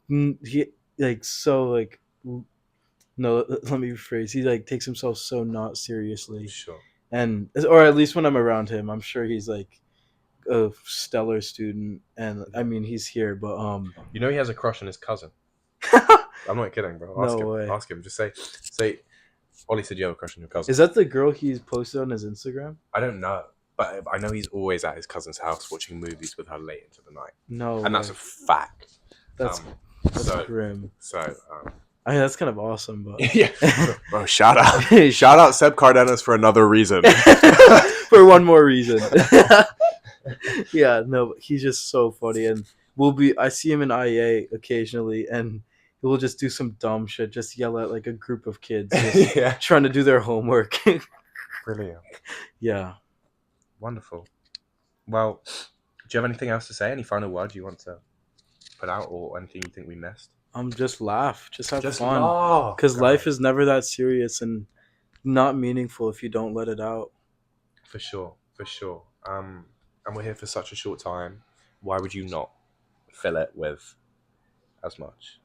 he like so like, no, let me rephrase. He like takes himself so not seriously. Sure. And or at least when I'm around him, I'm sure he's like a stellar student. And I mean, he's here, but you know, he has a crush on his cousin. I'm not kidding, bro. Ask him. Just say. Ollie said you have a crush on your cousin. Is that the girl he's posted on his Instagram? I don't know, but I know he's always at his cousin's house watching movies with her late into the night. No, and that's a fact. That's grim. So. I mean, that's kind of awesome, but yeah, bro. Shout out Seb Cardenas for another reason. for one more reason. Yeah, no, but he's just so funny, and I see him in IA occasionally, and he will just do some dumb shit, just yell at like a group of kids just Yeah. trying to do their homework. Brilliant. Yeah. Wonderful. Well, do you have anything else to say? Any final word you want to put out, or anything you think we missed? Just laugh, just have fun, laugh, because life guys. is never that serious and not meaningful if you don't let it out. For sure. And we're here for such a short time. Why would you not fill it with as much?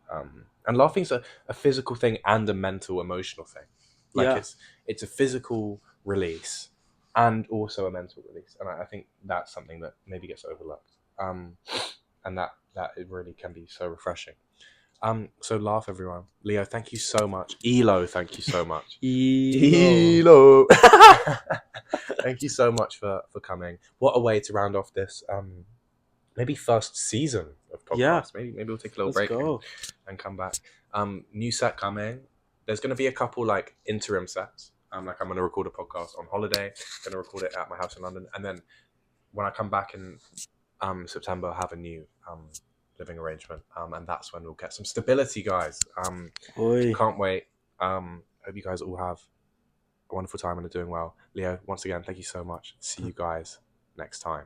And laughing's a physical thing and a mental, emotional thing. Like Yeah. it's a physical release and also a mental release, and I think that's something that maybe gets overlooked. And that it really can be so refreshing. So laugh, everyone. Leo, thank you so much. Elo, thank you so much. Elo. Thank you so much for coming. What a way to round off this maybe first season of podcast. Yeah. Maybe we'll take a little Let's break go. and come back. New set coming. There's going to be a couple like interim sets. Like I'm going to record a podcast on holiday. Going to record it at my house in London, and then when I come back in September, I'll have a new living arrangement, and that's when we'll get some stability, guys. Oi. Can't wait. Hope you guys all have a wonderful time and are doing well. Leo, once again, thank you so much. See you guys next time.